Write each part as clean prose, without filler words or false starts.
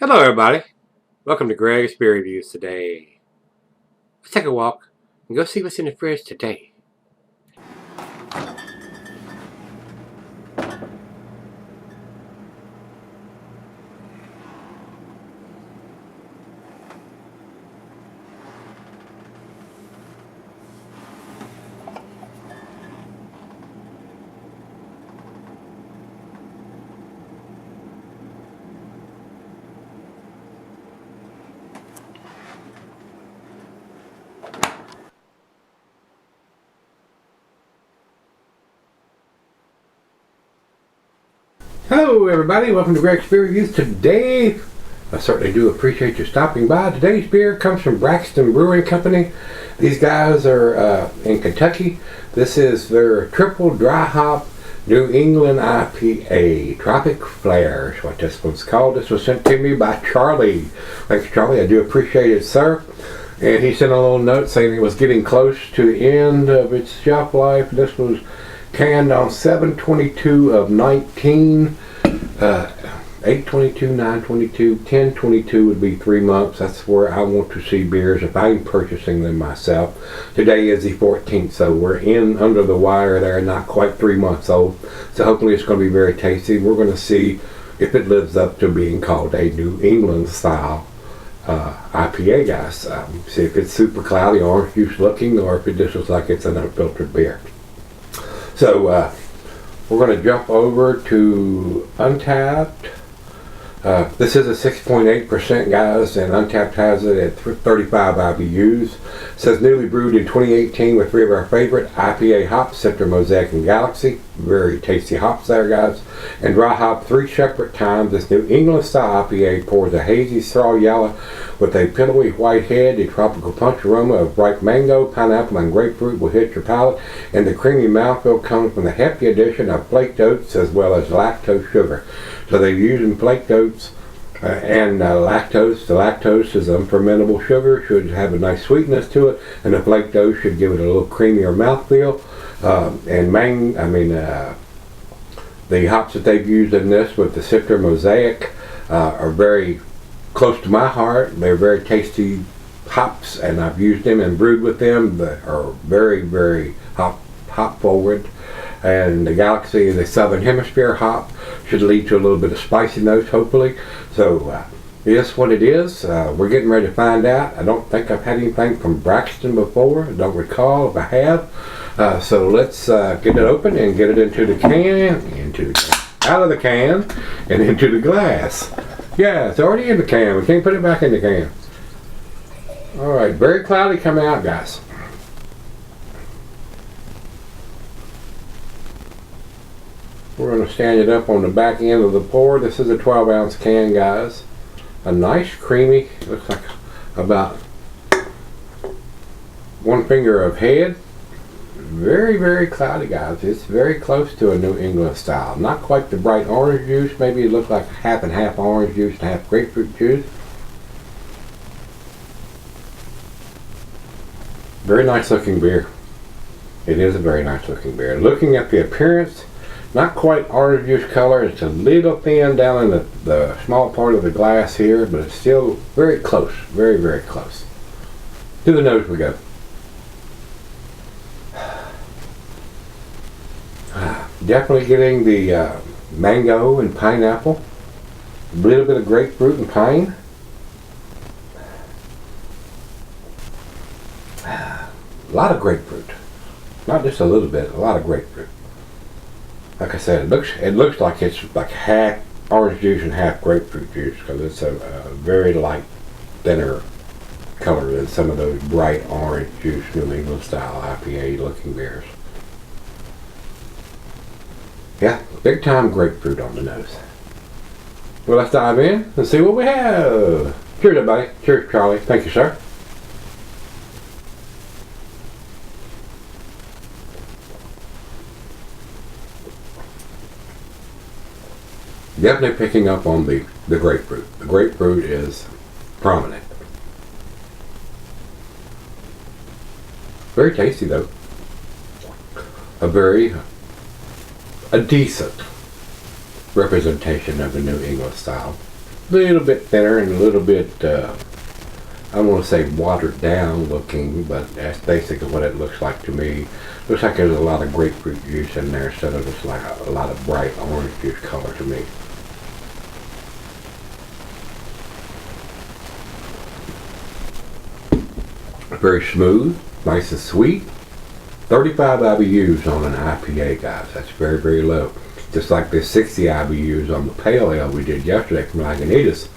Hello everybody, welcome to Gregsbeerreviews today. Let's take a walk and go see what's in the fridge today. Hello everybody, welcome to Gregsbeerreviews today. I certainly do appreciate you stopping by. Today's beer comes from Braxton Brewing Company. These guys are in Kentucky. This is their triple dry hop New England IPA. Tropic Flair is what this one's called. This was sent to me by Charlie. Thanks Charlie, I do appreciate it, sir. And he sent a little note saying it was getting close to the end of its shelf life. This was canned on 7/22 of 19, 8/22, 9/22, 10/22 would be 3 months. That's where I want to see beers if I'm purchasing them myself. Today is the 14th, so we're in under the wire there, not quite 3 months old. So hopefully it's going to be very tasty. We're going to see if it lives up to being called a New England style IPA, guys. See if it's super cloudy, orange juice looking, or if it just looks like it's an unfiltered beer. So we're going to jump over to Untapped. This is a 6.8%, guys, and Untapped has it at 35 IBUs. It says newly brewed in 2018 with 3 of our favorite IPA hops, Citra, Mosaic, and Galaxy. Very tasty hops there, guys. And dry hop 3 separate times. This New England style IPA pours a hazy straw yellow with a pillowy white head. The tropical punch aroma of ripe mango, pineapple, and grapefruit will hit your palate, and the creamy mouthfeel comes from the hefty addition of flaked oats as well as lactose sugar. So they're using flaked oats and lactose. The lactose is unfermentable sugar, should have a nice sweetness to it, and the flaked oats should give it a little creamier mouthfeel. The hops that they've used in this with the Citra Mosaic are very close to my heart. They're very tasty hops, and I've used them and brewed with them. They are very, very hop forward. And the Galaxy is a Southern Hemisphere hop. Should lead to a little bit of spicy notes, hopefully. So, yes, what it is. We're getting ready to find out. I don't think I've had anything from Braxton before. I don't recall if I have. So let's get it open and get it into the can, out of the can, and into the glass. Yeah, it's already in the can. We can't put it back in the can. All right, very cloudy coming out, guys. We're going to stand it up on the back end of the pour. This is a 12-ounce can, guys. A nice creamy, looks like about 1 finger of head. Very, very cloudy, guys. It's very close to a New England style. Not quite the bright orange juice. Maybe it looks like half and half orange juice and half grapefruit juice. Very nice looking beer. It is a very nice looking beer. Looking at the appearance, not quite orange juice color. It's a little thin down in the small part of the glass here, but it's still very close. Very, very close. To the nose we go. Definitely getting the mango and pineapple. A little bit of grapefruit and pine. A lot of grapefruit. Not just a little bit, a lot of grapefruit. Like I said, it looks like it's like half orange juice and half grapefruit juice, because it's a very light, thinner color than some of those bright orange juice New England style IPA looking beers. Yeah, big time grapefruit on the nose. Well, let's dive in and see what we have. Cheers, everybody. Cheers, Charlie. Thank you, sir. Definitely picking up on the grapefruit. The grapefruit is prominent. Very tasty though. A decent representation of the New England style. little bit thinner and a little bit, I don't want to say watered down looking, but that's basically what it looks like to me. Looks like there's a lot of grapefruit juice in there instead of just like a lot of bright orange juice color to me. Very smooth, nice and sweet. 35 IBUs on an IPA, guys. That's very, very low. Just like the 60 IBUs on the Pale Ale we did yesterday from Lagunitas.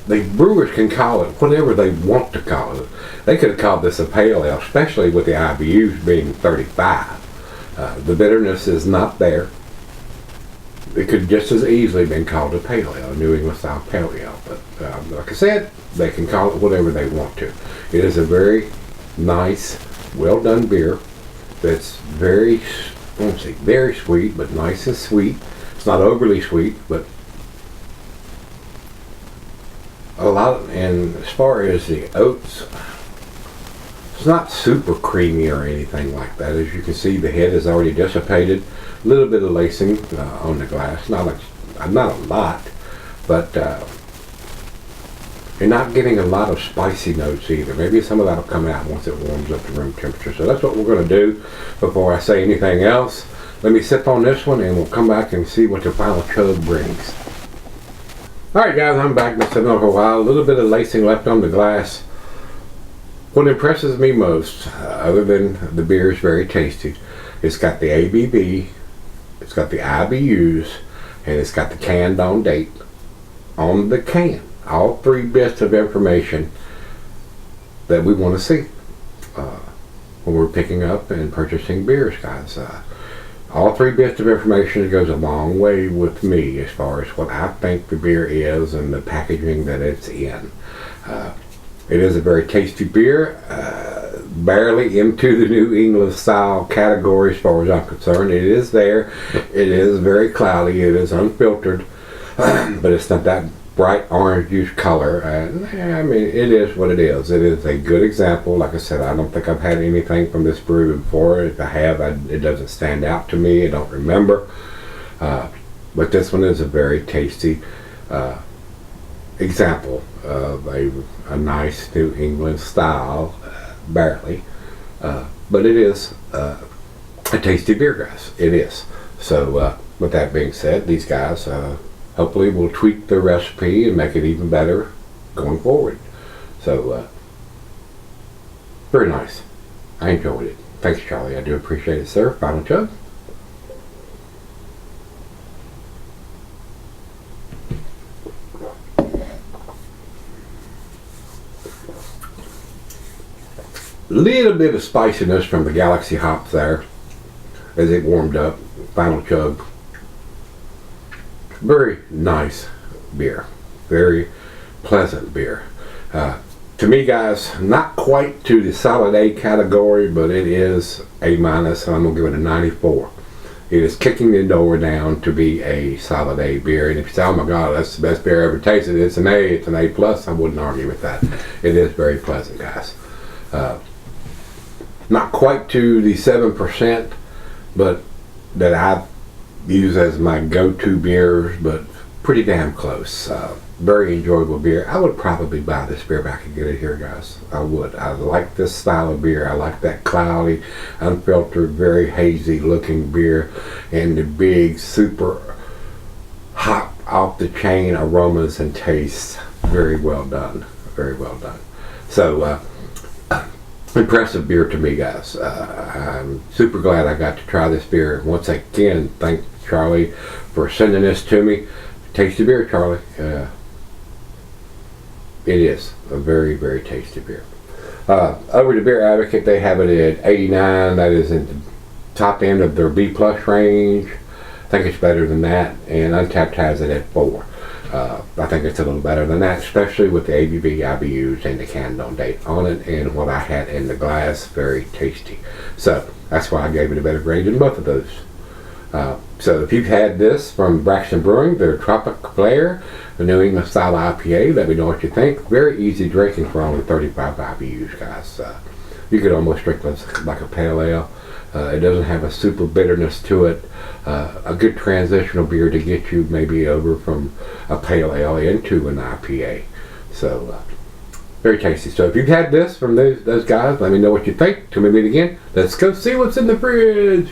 The brewers can call it whatever they want to call it. They could have called this a Pale Ale, especially with the IBUs being 35. The bitterness is not there. It could just as easily been called a Pale Ale, a New England style Pale Ale. But like I said, they can call it whatever they want to. It is a very nice, well done beer that's very, I won't say very sweet, but nice and sweet. It's not overly sweet, but a lot. And as far as the oats, it's not super creamy or anything like that. As you can see, the head is already dissipated. A little bit of lacing on the glass, not a lot, but you're not getting a lot of spicy notes either. Maybe some of that will come out once it warms up to room temperature. So that's what we're going to do before I say anything else. Let me sip on this one and we'll come back and see what the final chug brings. Alright guys, I'm back. Been sitting on for a while. A little bit of lacing left on the glass. What impresses me most, other than the beer is very tasty, it's got the ABV, it's got the IBUs, and it's got the canned on date on the can. All three bits of information that we want to see when we're picking up and purchasing beers, guys. All three bits of information goes a long way with me as far as what I think the beer is and the packaging that it's in. It is a very tasty beer, barely into the New England style category as far as I'm concerned. It is there. It is very cloudy. It is unfiltered, but it's not that bright orange juice color. I mean, it is what it is. It is a good example. Like I said, I don't think I've had anything from this brewery before. If I have, it doesn't stand out to me. I don't remember. But this one is a very tasty example of a nice New England style, barely. But it is a tasty beer, guys. It is. So with that being said, these guys hopefully will tweak the recipe and make it even better going forward. So very nice. I enjoyed it. Thanks, Charlie. I do appreciate it, sir. Final chug. Little bit of spiciness from the Galaxy hops there as it warmed up. Final chug. Very nice beer. Very pleasant beer. To me, guys, not quite to the solid A category, but it is A minus, and I'm going to give it a 94. It is kicking the door down to be a solid A beer. And if you say, oh my God, that's the best beer I ever tasted, it's an A, it's an A plus, I wouldn't argue with that. It is very pleasant, guys. Not quite to the 7%, but that I use as my go-to beers, but pretty damn close. Very enjoyable beer. I would probably buy this beer back and get it here, guys. I would. I like this style of beer. I like that cloudy, unfiltered, very hazy looking beer, and the big, super hot, off the chain aromas and tastes. Very well done. Very well done. So, impressive beer to me, guys. I'm super glad I got to try this beer. Once again, thank Charlie for sending this to me. Tasty beer, Charlie. It is a very, very tasty beer. Over to Beer Advocate, they have it at 89. That is in the top end of their B plus range. I think it's better than that. And Untapped has it at 4. I think it's a little better than that, especially with the ABV, IBUs, and the canned on date on it, and what I had in the glass. Very tasty. So that's why I gave it a better grade than both of those. So if you've had this from Braxton Brewing, their Tropic Flair, the New England style IPA, let me know what you think. Very easy drinking for only 35 IBUs, guys. You could almost drink this like a pale ale. It doesn't have a super bitterness to it. A good transitional beer to get you maybe over from a pale ale into an IPA. So very tasty. So if you've had this from those guys, let me know what you think. Till we meet again, let's go see what's in the fridge.